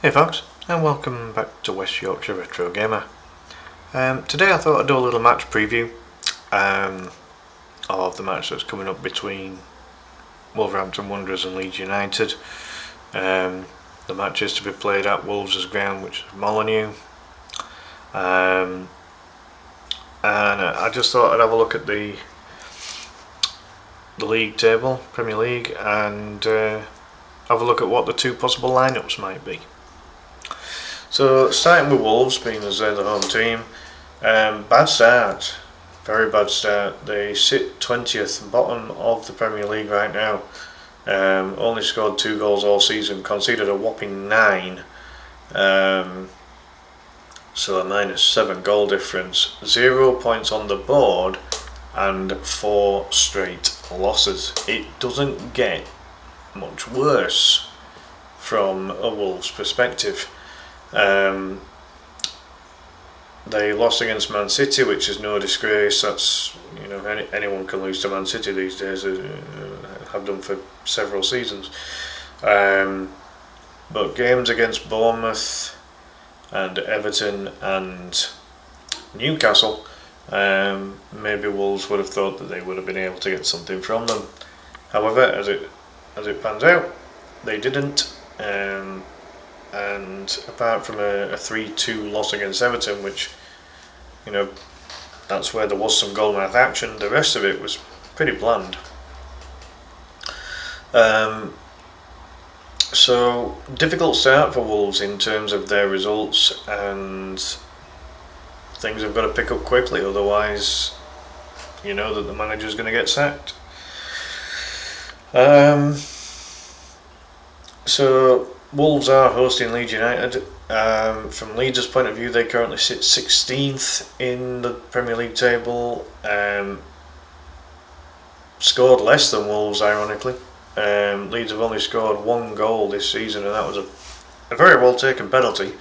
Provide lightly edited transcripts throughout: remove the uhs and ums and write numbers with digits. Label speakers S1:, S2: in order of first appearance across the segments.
S1: Hey folks, and welcome back to West Yorkshire Retro Gamer. Today I thought I'd do a little match preview of the match that's coming up between Wolverhampton Wanderers and Leeds United. The match is to be played at Wolves' ground, which is Molineux. And I just thought I'd have a look at the league table, Premier League, and have a look at what the two possible lineups might be. So starting with Wolves, being as they're the home team, bad start, very bad start. They sit 20th, bottom of the Premier League right now. Only scored 2 goals all season, conceded a whopping 9. So a -7 goal difference, 0 points on the board, and 4 straight losses. It doesn't get much worse from a Wolves perspective. They lost against Man City, which is no disgrace. That's, anyone can lose to Man City these days, have done for several seasons. But games against Bournemouth and Everton and Newcastle, maybe Wolves would have thought that they would have been able to get something from them. However, as it pans out, they didn't. And apart from a 3-2 loss against Everton, which, that's where there was some goal-mouth action, the rest of it was pretty bland. So, difficult start for Wolves in terms of their results, and things have got to pick up quickly, otherwise, that the manager's going to get sacked. So, Wolves are hosting Leeds United. From Leeds' point of view, they currently sit 16th in the Premier League table. Scored less than Wolves, ironically. Leeds have only scored 1 goal this season, and that was a very well taken penalty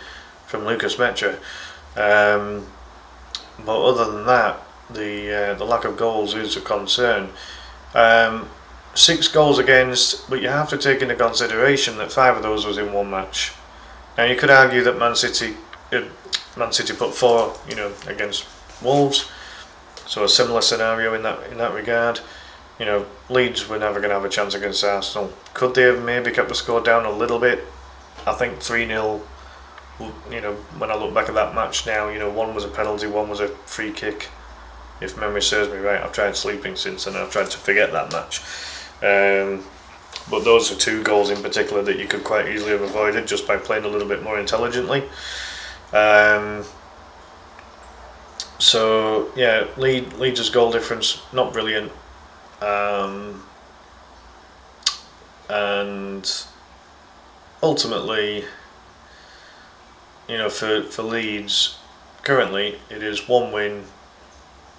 S1: from Lucas Mecha. But other than that, the lack of goals is a concern. 6 goals against, but you have to take into consideration that 5 of those was in one match. Now you could argue that Man City put 4, against Wolves, so a similar scenario in that regard. Leeds were never going to have a chance against Arsenal. Could they have maybe kept the score down a little bit? I think 3-0. When I look back at that match now, one was a penalty, one was a free kick. If memory serves me right, I've tried sleeping since, and I've tried to forget that match. But those are 2 goals in particular that you could quite easily have avoided just by playing a little bit more intelligently. So yeah, Leeds' goal difference not brilliant, and ultimately, for Leeds currently it is 1 win,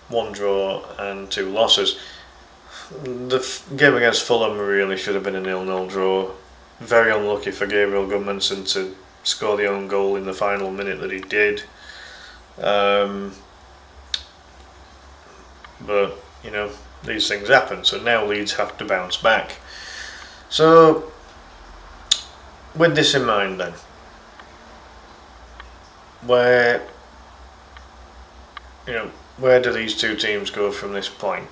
S1: 1 draw and 2 losses. The game against Fulham really should have been a 0-0 draw. Very unlucky for Gabriel Goodmanson to score the own goal in the final minute that he did. But, these things happen, so now Leeds have to bounce back. So, with this in mind then, where do these two teams go from this point?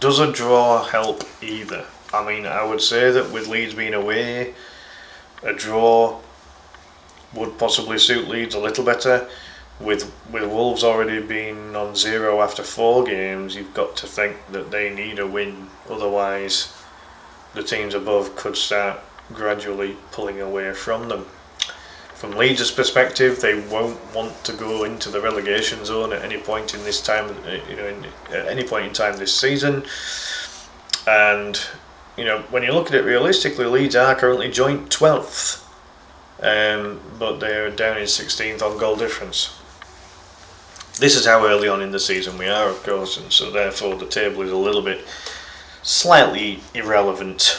S1: Does a draw help either? I mean, I would say that with Leeds being away, a draw would possibly suit Leeds a little better. With Wolves already being on 0 after 4 games, you've got to think that they need a win. Otherwise, the teams above could start gradually pulling away from them. From Leeds' perspective, they won't want to go into the relegation zone at any point in this time, at any point in time this season. And when you look at it realistically, Leeds are currently joint 12th, but they're down in 16th on goal difference. This is how early on in the season we are, of course, and so therefore the table is a little bit slightly irrelevant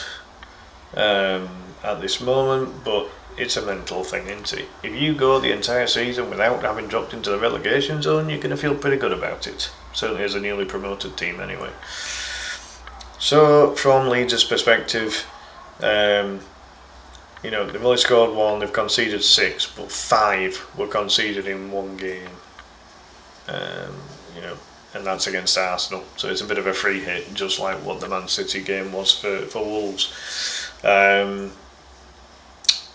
S1: at this moment, but it's a mental thing, isn't it? If you go the entire season without having dropped into the relegation zone, you're going to feel pretty good about it. Certainly as a newly promoted team anyway. So, from Leeds' perspective, they've only scored 1, they've conceded 6, but 5 were conceded in one game. And that's against Arsenal, so it's a bit of a free hit, just like what the Man City game was for Wolves.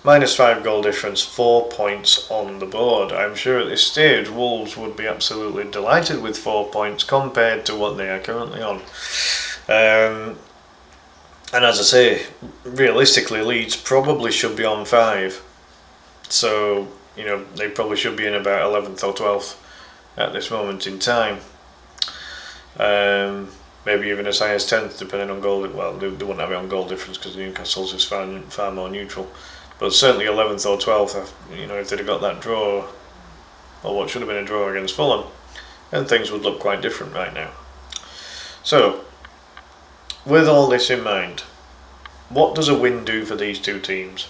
S1: -5 goal difference, 4 points on the board. I'm sure at this stage Wolves would be absolutely delighted with 4 points compared to what they are currently on. And as I say, realistically, Leeds probably should be on 5. So, they probably should be in about 11th or 12th at this moment in time. Maybe even as high as 10th, depending on goal. Well, they wouldn't have it on goal difference because Newcastle's is far more neutral. But certainly 11th or 12th, if they'd have got that draw, or what should have been a draw against Fulham, then things would look quite different right now. So, with all this in mind, what does a win do for these two teams?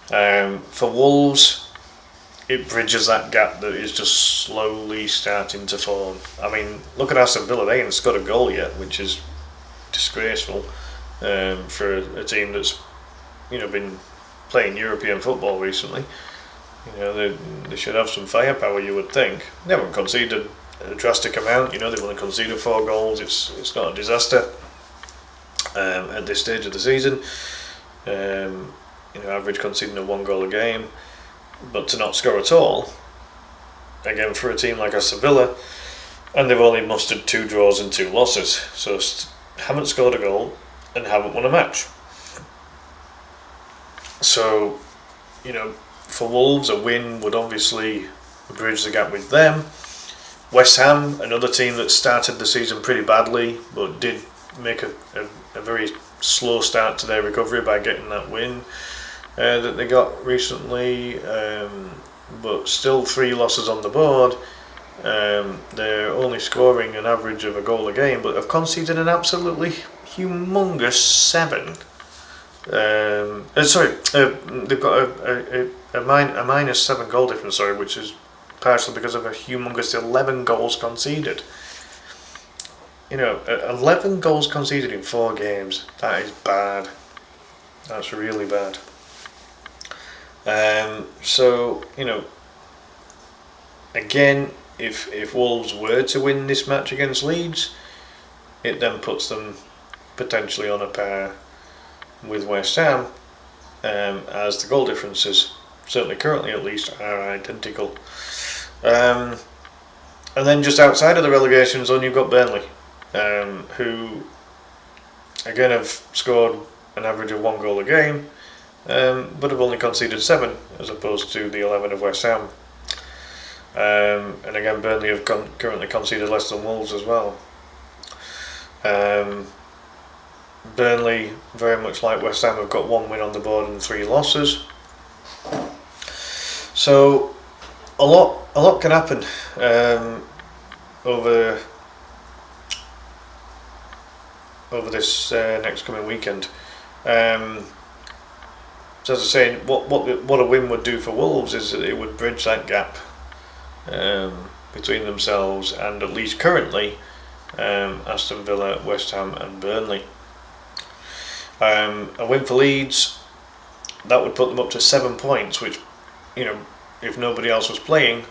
S1: For Wolves, it bridges that gap that is just slowly starting to form. I mean, look at Aston Villa, they haven't scored a goal yet, which is disgraceful for a team that's been playing European football recently. They should have some firepower, you would think. They haven't conceded a drastic amount. They've only conceded 4 goals. It's not a disaster at this stage of the season. Average conceding of 1 goal a game, but to not score at all, again for a team like Aston Villa, and they've only mustered 2 draws and 2 losses, so haven't scored a goal and haven't won a match. So, for Wolves, a win would obviously bridge the gap with them. West Ham, another team that started the season pretty badly, but did make a very slow start to their recovery by getting that win that they got recently, but still 3 losses on the board. They're only scoring an average of a goal a game, but have conceded an absolutely humongous 7. They've got a -7 goal difference, which is partially because of a humongous 11 goals conceded. 11 goals conceded in 4 games. That is bad. That's really bad. So, again, if Wolves were to win this match against Leeds, it then puts them potentially on a par with West Ham, as the goal differences, certainly currently at least, are identical. And then just outside of the relegation zone, you've got Burnley, who again have scored an average of 1 goal a game, but have only conceded 7 as opposed to the 11 of West Ham. And again, Burnley have currently conceded less than Wolves as well. Burnley, very much like West Ham, have got 1 win on the board and 3 losses. So a lot can happen over this next coming weekend. So as I say, what a win would do for Wolves is that it would bridge that gap between themselves and, at least currently, Aston Villa, West Ham and Burnley. A win for Leeds, that would put them up to 7 points, which, if nobody else was playing,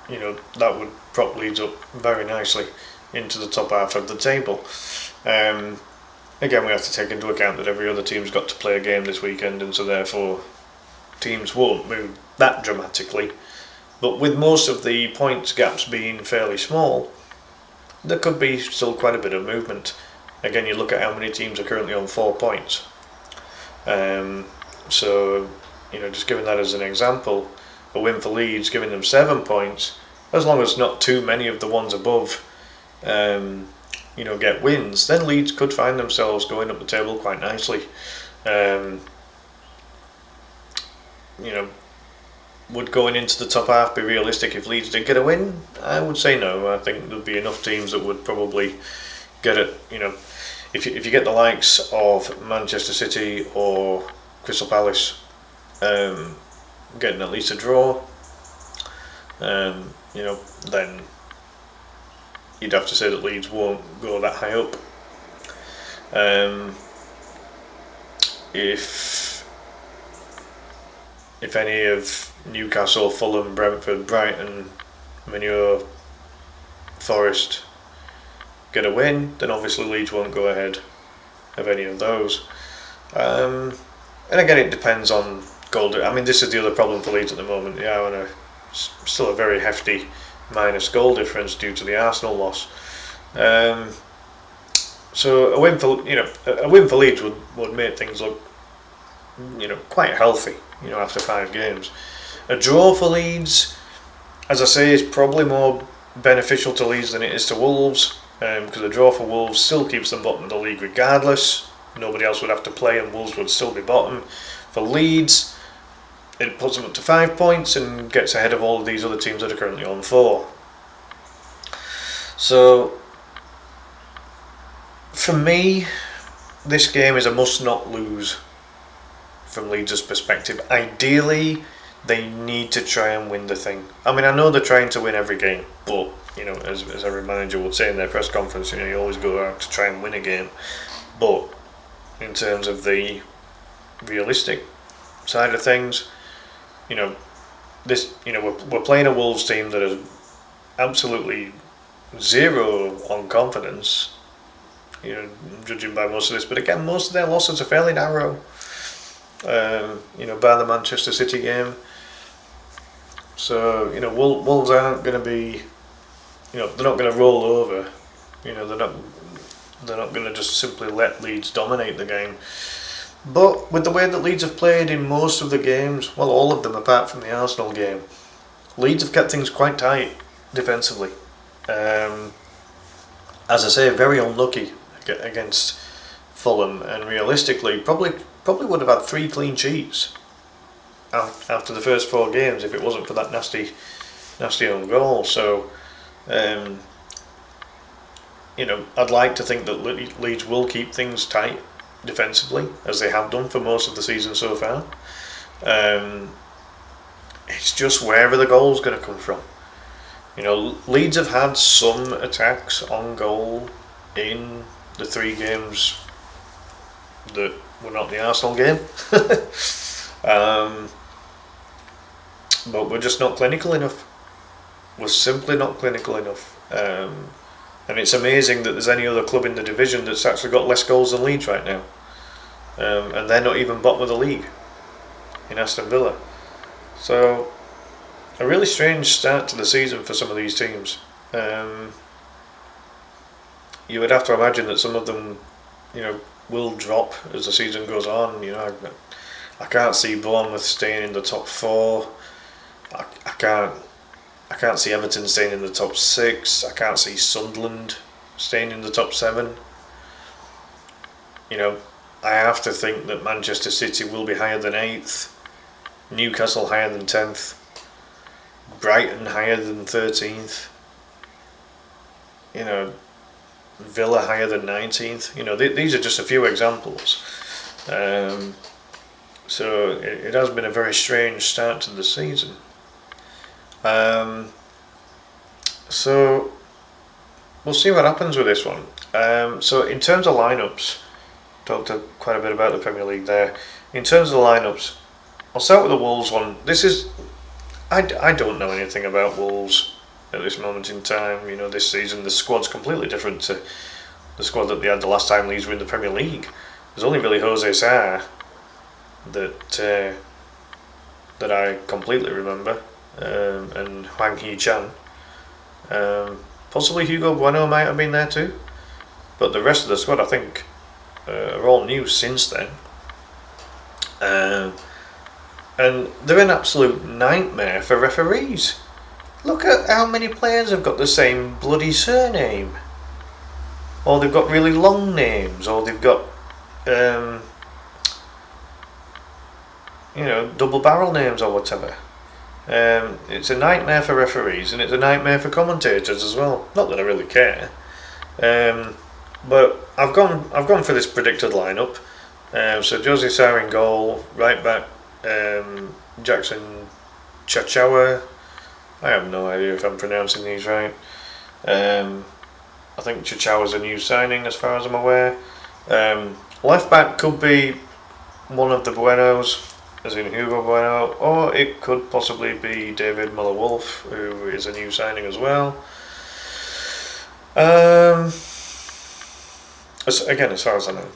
S1: that would prop Leeds up very nicely into the top half of the table. Again, we have to take into account that every other team's got to play a game this weekend, and so therefore teams won't move that dramatically. But with most of the points gaps being fairly small, there could be still quite a bit of movement. Again, you look at how many teams are currently on 4 points. So, just giving that as an example, a win for Leeds giving them 7 points, as long as not too many of the ones above get wins, then Leeds could find themselves going up the table quite nicely. Would going into the top half be realistic if Leeds did get a win? I would say no. I think there'd be enough teams that would probably get it. If you get the likes of Manchester City or Crystal Palace getting at least a draw, then you'd have to say that Leeds won't go that high up. If if any of Newcastle, Fulham, Brentford, Brighton, Manure, Forest get a win, then obviously Leeds won't go ahead of any of those. And again, it depends on goal. I mean, this is the other problem for Leeds at the moment. They are on still a very hefty minus goal difference due to the Arsenal loss. So a win for Leeds would make things look quite healthy. After 5 games, a draw for Leeds, as I say, is probably more beneficial to Leeds than it is to Wolves. Because a draw for Wolves still keeps them bottom of the league regardless. Nobody else would have to play and Wolves would still be bottom. For Leeds, it puts them up to 5 points and gets ahead of all of these other teams that are currently on 4. So, for me, this game is a must not lose from Leeds' perspective. Ideally, they need to try and win the thing. I mean, I know they're trying to win every game, but as every manager would say in their press conference, you always go out to try and win a game. But in terms of the realistic side of things, we're playing a Wolves team that is absolutely zero on confidence. Judging by most of this, but again, most of their losses are fairly narrow. Bar the Manchester City game. So Wolves aren't going to be, they're not going to roll over. They're not going to just simply let Leeds dominate the game. But with the way that Leeds have played in most of the games, well, all of them apart from the Arsenal game, Leeds have kept things quite tight defensively. As I say, very unlucky against Fulham, and realistically, probably would have had 3 clean sheets after the first 4 games if it wasn't for that nasty own goal. So, I'd like to think that Leeds will keep things tight defensively, as they have done for most of the season so far. It's just wherever the goal's going to come from. Leeds have had some attacks on goal in the 3 games that were not the Arsenal game. But we're just not clinical enough. We're simply not clinical enough. And it's amazing that there's any other club in the division that's actually got less goals than Leeds right now. And they're not even bottom of the league in Aston Villa. So, a really strange start to the season for some of these teams. You would have to imagine that some of them, will drop as the season goes on. I can't see Bournemouth staying in the top 4. I can't see Everton staying in the top 6. I can't see Sunderland staying in the top 7. I have to think that Manchester City will be higher than 8th, Newcastle higher than 10th, Brighton higher than 13th, Villa higher than 19th. These are just a few examples. So it has been a very strange start to the season. So we'll see what happens with this one. So in terms of lineups, talked quite a bit about the Premier League there. In terms of the lineups, I'll start with the Wolves one. I don't know anything about Wolves at this moment in time. This season the squad's completely different to the squad that they had the last time Leeds were in the Premier League. There's only really Jose Sarr that I completely remember, and Hwang Hee-chan. Possibly Hugo Bueno might have been there too, but the rest of the squad I think are all new since then. And they're an absolute nightmare for referees. Look at how many players have got the same bloody surname, or they've got really long names, or they've got double barrel names or whatever. It's a nightmare for referees, and it's a nightmare for commentators as well. Not that I really care, but I've gone for this predicted lineup. So Jose Sarr in goal, right back Jackson Chachawa. I have no idea if I'm pronouncing these right. I think Chachawa's a new signing as far as I'm aware. Left back could be one of the Buenos. as in Hugo Bueno, or it could possibly be David Muller-Wolf, who is a new signing as well. Again, as far as I know.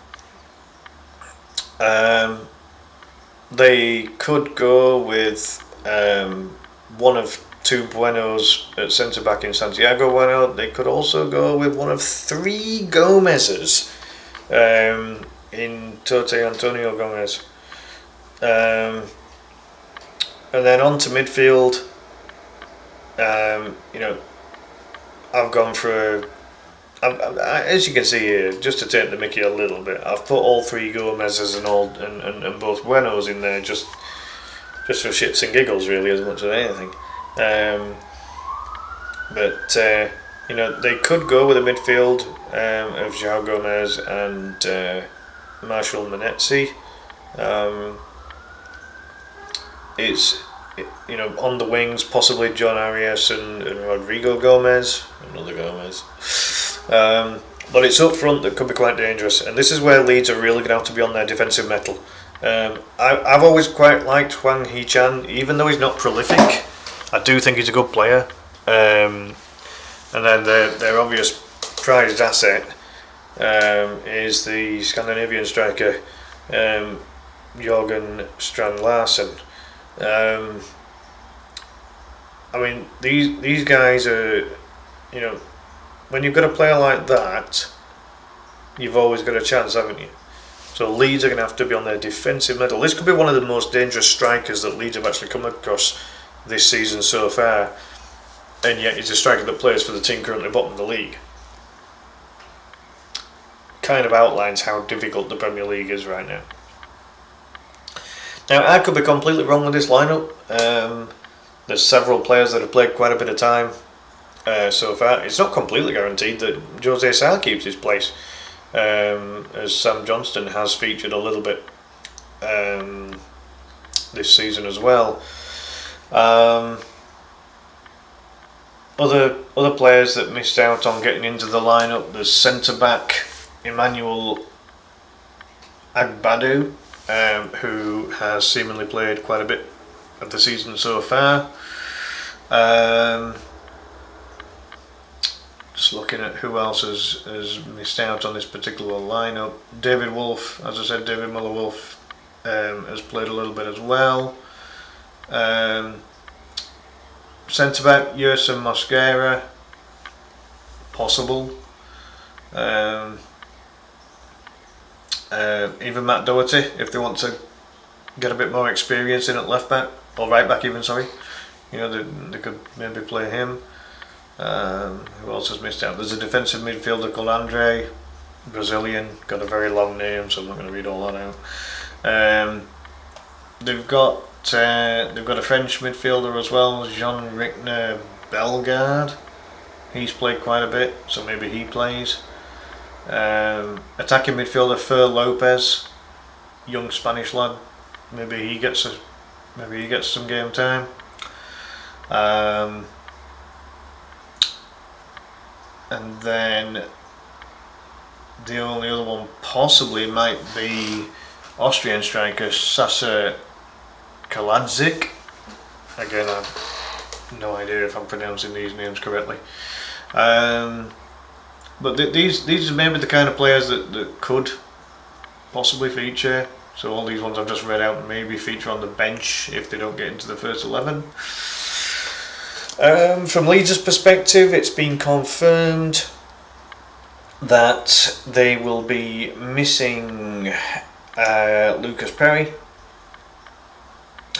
S1: They could go with one of two Buenos at centre back in Santiago Bueno. They could also go with one of three Gomez's in Tote Antonio Gomez. And then on to midfield. I've gone for as you can see here, just to take the mickey a little bit, I've put all three Gomez's and both Buenos in there just for shits and giggles, really, as much as anything. But they could go with a midfield of João Gomez and Marshall Manetzi. On the wings, possibly John Arias and Rodrigo Gomez, another Gomez. But it's up front that could be quite dangerous, and this is where Leeds are really going to have to be on their defensive mettle. I've always quite liked Hwang Hee-chan, even though he's not prolific. I do think he's a good player. And then their obvious prized asset is the Scandinavian striker Jørgen Strand Larsen. These guys are, when you've got a player like that, you've always got a chance, haven't you? So Leeds are going to have to be on their defensive mettle. This could be one of the most dangerous strikers that Leeds have actually come across this season so far, and yet he's a striker that plays for the team currently bottom of the league. Kind of outlines how difficult the Premier League is right now. Now, I could be completely wrong with this lineup. There's several players that have played quite a bit of time so far. It's not completely guaranteed that Jose Sarr keeps his place, as Sam Johnston has featured a little bit this season as well. Other players that missed out on getting into the lineup, there's centre back Emmanuel Agbadu, who has seemingly played quite a bit of the season so far. Just looking at who else has missed out on this particular lineup. David Wolf, as I said, David Muller-Wolf has played a little bit as well. Centre back Yerson Mosquera, possible. Even Matt Doherty, if they want to get a bit more experience in at left back, or right back even, sorry. They could maybe play him. Who else has missed out? There's a defensive midfielder called Andre, Brazilian, got a very long name, so I'm not going to read all that out. They've got a French midfielder as well, Jean-Rickner Bellegarde. He's played quite a bit, so maybe he plays. Attacking midfielder Fer Lopez, young Spanish lad. Maybe he gets some game time. And then the only other one possibly might be Austrian striker Sasa Kaladzik. Again, I've no idea if I'm pronouncing these names correctly. But these are maybe the kind of players that could possibly feature. So all these ones I've just read out maybe feature on the bench if they don't get into the first 11. From Leeds' perspective, it's been confirmed that they will be missing Lucas Perry.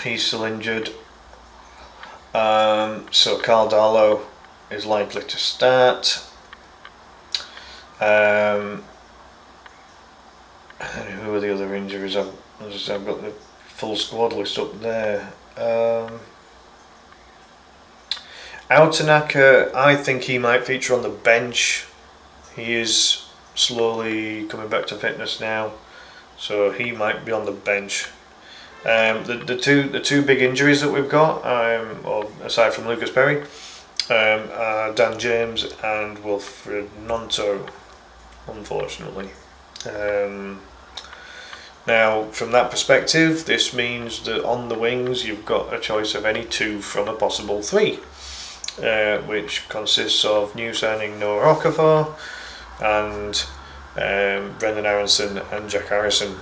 S1: He's still injured. So Carl Darlow is likely to start. And who are the other injuries? I've got the full squad list up there. Autanaka, I think he might feature on the bench. He is slowly coming back to fitness now, so he might be on the bench. The two big injuries that we've got, or aside from Lucas Perry, are Dan James and Wilfred Gnonto, unfortunately. Now, from that perspective, this means that on the wings you've got a choice of any two from a possible three, which consists of new signing Noah Okafor and Brendan Aronson and Jack Harrison.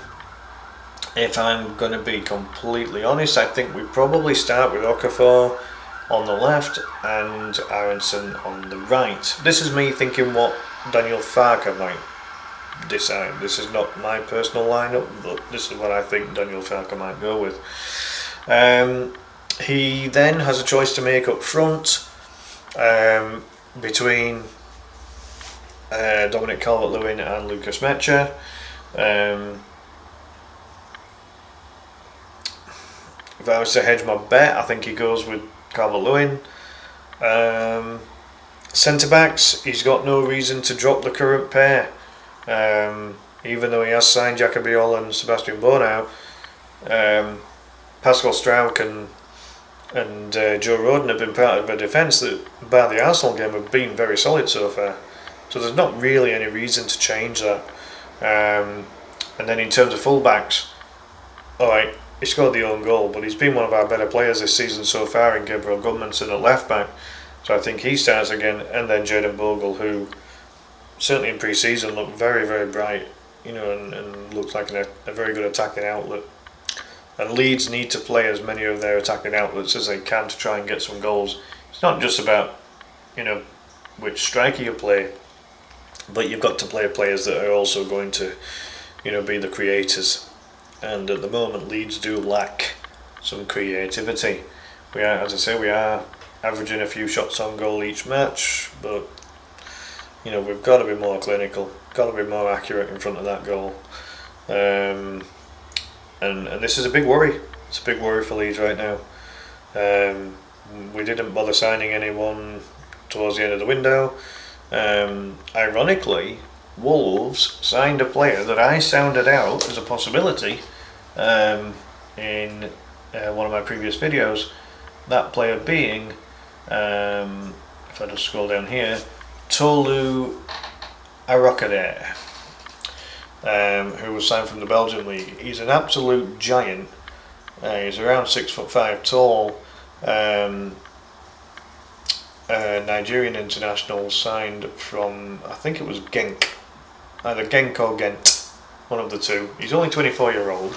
S1: If I'm going to be completely honest, I think we probably start with Okafor on the left and Aronson on the right. This is me thinking what Daniel Farke might decide. This is not my personal lineup, but this is what I think Daniel Farke might go with. He then has a choice to make up front between Dominic Calvert-Lewin and Lucas Mecha. If I was to hedge my bet, I think he goes with Calvert-Lewin. Centre backs, he's got no reason to drop the current pair. Even though he has signed Jacoby All and Sebastian Bourneau, Pascal Struijk and Joe Rodon have been part of a defence that, by the Arsenal game, have been very solid so far. So there's not really any reason to change that. And then in terms of full-backs, alright, he scored the own goal, but he's been one of our better players this season so far in Gabriel Gudmundsson at left-back. So I think he starts again, and then Jayden Bogle, who certainly in pre-season looked very, very bright, and looks like a very good attacking outlet. And Leeds need to play as many of their attacking outlets as they can to try and get some goals. It's not just about, which striker you play, but you've got to play players that are also going to, be the creators. And at the moment, Leeds do lack some creativity. We are averaging a few shots on goal each match, but we've got to be more clinical, got to be more accurate in front of that goal. And this is a big worry. It's a big worry for Leeds right now. We didn't bother signing anyone towards the end of the window. Ironically, Wolves signed a player that I sounded out as a possibility in one of my previous videos. That player being, if I just scroll down here, Tolu Arokade, who was signed from the Belgian league. He's an absolute giant. He's around 6'5" tall. Nigerian international, signed from, I think it was Genk, either Genk or Ghent, one of the two. He's only 24-year-old,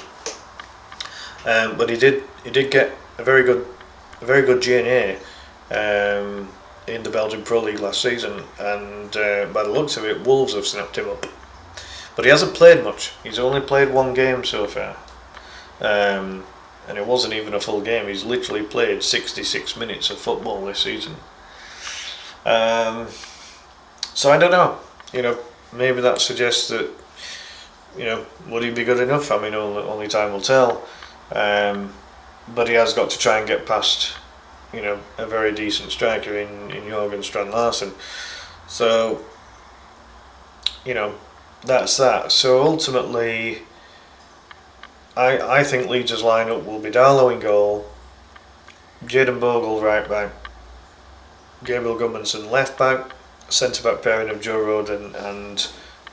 S1: but he did get a very good GNA in the Belgian Pro League last season, and by the looks of it, Wolves have snapped him up. But he hasn't played much. He's only played one game so far, and it wasn't even a full game. He's literally played 66 minutes of football this season. So I don't know. Maybe that suggests that, would he be good enough? I mean, only time will tell. But he has got to try and get past, a very decent striker in Jørgen Strand Larsen. So, that's that. So ultimately, I think Leeds' lineup will be Darlow in goal, Jayden Bogle right back, Gabriel Gudmundsson left back, centre back pairing of Joe Rodon and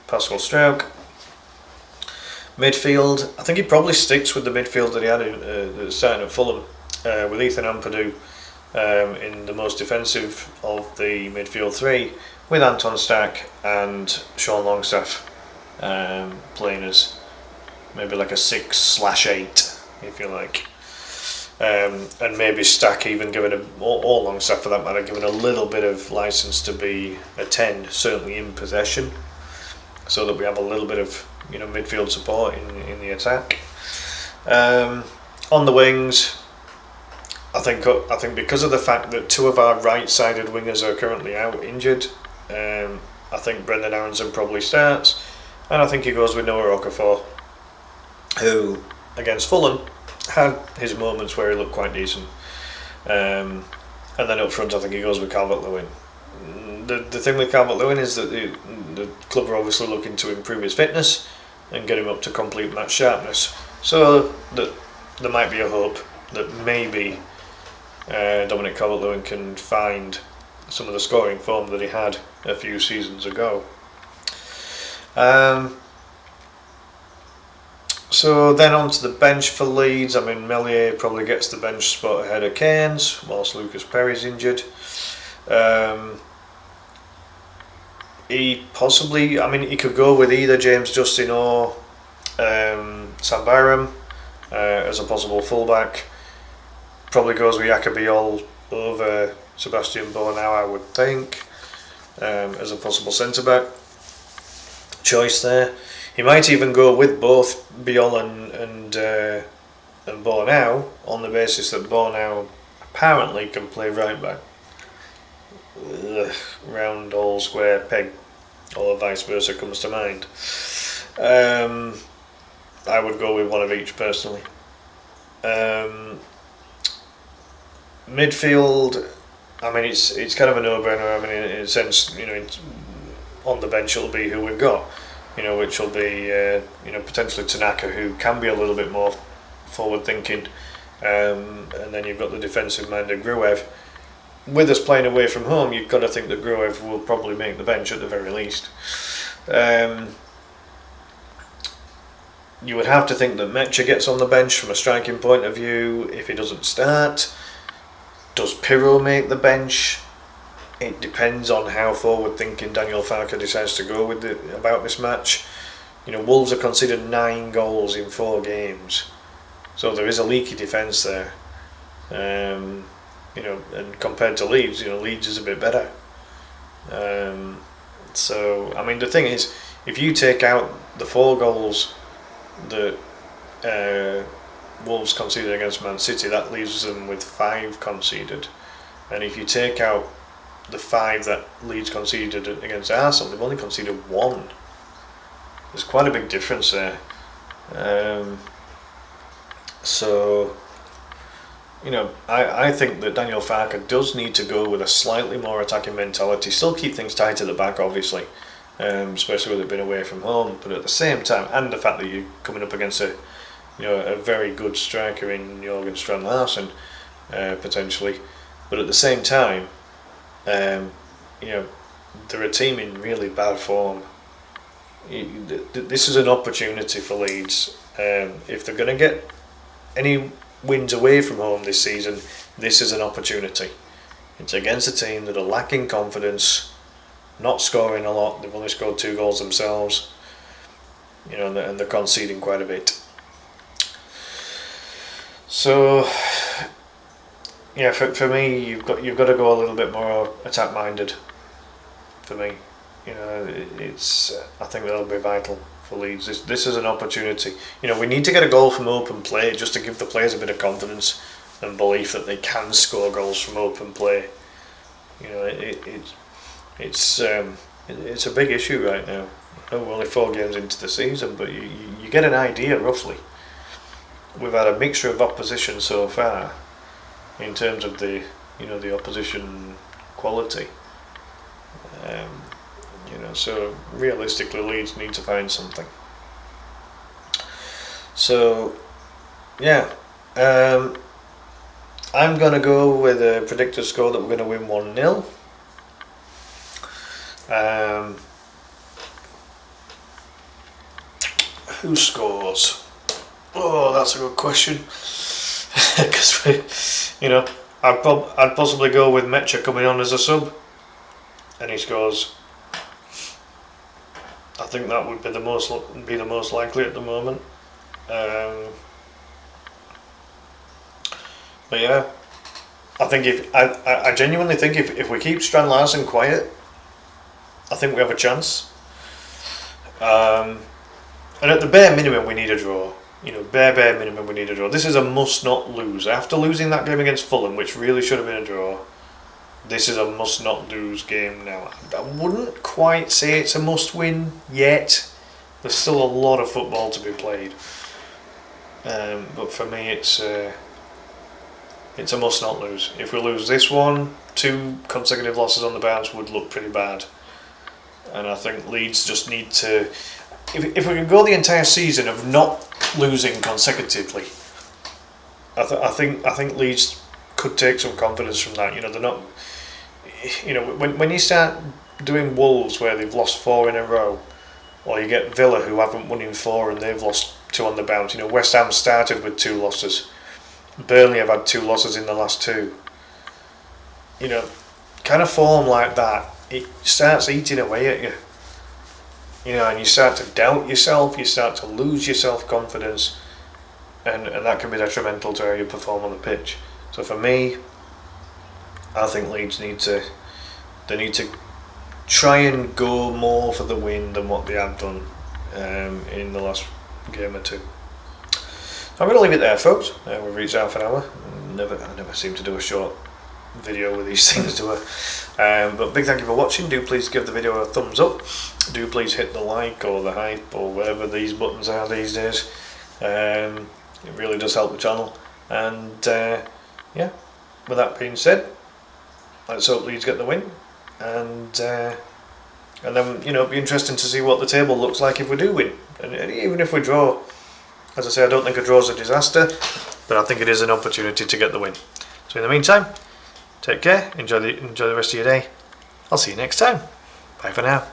S1: Pascal Struijk. Midfield, I think he probably sticks with the midfield that he had starting at Fulham, with Ethan Ampadu in the most defensive of the midfield three, with Anton Stack and Sean Longstaff playing as maybe like a 6/8, if you like. And maybe Stack even given or Longstaff for that matter, given a little bit of license to be a 10, certainly in possession, so that we have a little bit of midfield support in the attack. On the wings, I think because of the fact that two of our right-sided wingers are currently out injured, I think Brendan Aronson probably starts, and I think he goes with Noah Okafor, who against Fulham had his moments where he looked quite decent. And then up front, I think he goes with Calvert-Lewin. The thing with Calvert-Lewin is that the club are obviously looking to improve his fitness and get him up to complete match sharpness. So that there might be a hope that maybe Dominic Calvert-Lewin can find some of the scoring form that he had a few seasons ago. So So then on to the bench for Leeds. I mean, Meslier probably gets the bench spot ahead of Keynes, whilst Lucas Perry's injured. He possibly, I mean, he could go with either James Justin or Sam Byram as a possible fullback. Probably goes with Jacoby all over Sebastian Bourneau, I would think, as a possible centre-back choice there. He might even go with both Biol and Bourneau on the basis that Bourneau apparently can play right back. Round all square peg, or vice versa comes to mind. I would go with one of each personally. Midfield, I mean, it's kind of a no-brainer. I mean, in a sense, on the bench it'll be who we've got, which will be potentially Tanaka, who can be a little bit more forward-thinking, and then you've got the defensive-minded Gruev. With us playing away from home, you've got to think that Gruev will probably make the bench at the very least. You would have to think that Mecha gets on the bench from a striking point of view if he doesn't start. Does Pirro make the bench? It depends on how forward-thinking Daniel Farke decides to go with about this match. Wolves have conceded 9 goals in 4 games, so there is a leaky defence there. And compared to Leeds, Leeds is a bit better. So, I mean, the thing is, if you take out the 4 goals that Wolves conceded against Man City, that leaves them with 5 conceded. And if you take out the 5 that Leeds conceded against Arsenal, they've only conceded 1. There's quite a big difference there. So, I think that Daniel Farke does need to go with a slightly more attacking mentality. Still keep things tight at the back, obviously, especially with it being away from home. But at the same time, and the fact that you're coming up against a very good striker in Jørgen Strand Larsen, potentially. But at the same time, they're a team in really bad form. This is an opportunity for Leeds. If they're going to get any wins away from home this season, this is an opportunity. It's against a team that are lacking confidence, not scoring a lot. They've only scored 2 goals themselves, and they're conceding quite a bit. So, yeah, for me, you've got to go a little bit more attack minded. For me, I think that'll be vital for Leeds. This is an opportunity. We need to get a goal from open play just to give the players a bit of confidence and belief that they can score goals from open play. It's a big issue right now. I know we're only 4 games into the season, but you get an idea roughly. We've had a mixture of opposition so far in terms of the opposition quality. So realistically, Leeds need to find something. So, yeah, I'm going to go with a predicted score that we're going to win 1-0. Who scores? Oh, that's a good question. Because I'd possibly go with Mecha coming on as a sub, and he scores. I think that would be the most likely at the moment. But yeah, I think I genuinely think if we keep Strand Larsen quiet, I think we have a chance. And at the bare minimum, we need a draw. Bare minimum, we need a draw. This is a must not lose. After losing that game against Fulham, which really should have been a draw, this is a must not lose game now. I wouldn't quite say it's a must win yet. There's still a lot of football to be played. But for me, it's a must not lose. If we lose this one, 2 consecutive losses on the bounce would look pretty bad. And I think Leeds just need to. If we can go the entire season of not losing consecutively, I think Leeds could take some confidence from that. They're not. When you start doing Wolves where they've lost 4 in a row, or you get Villa who haven't won in 4 and they've lost two on the bounce. You know, West Ham started with 2 losses. Burnley have had 2 losses in the last 2. You know, kind of form like that, it starts eating away at you. You know, and you start to doubt yourself, you start to lose your self-confidence, and that can be detrimental to how you perform on the pitch. So for me, I think Leeds need to try and go more for the win than what they have done in the last game or 2. I'm going to leave it there, folks. We've reached half an hour. I never seem to do a short video with these things, do I? But big thank you for watching. Do please give the video a thumbs up. Do please hit the like or the hype or whatever these buttons are these days. It really does help the channel. And yeah, with that being said, let's hope Leeds get the win. And then, you know, it'll be interesting to see what the table looks like if we do win. And even if we draw, as I say, I don't think a draw is a disaster, but I think it is an opportunity to get the win. So in the meantime, take care, enjoy the rest of your day. I'll see you next time. Bye for now.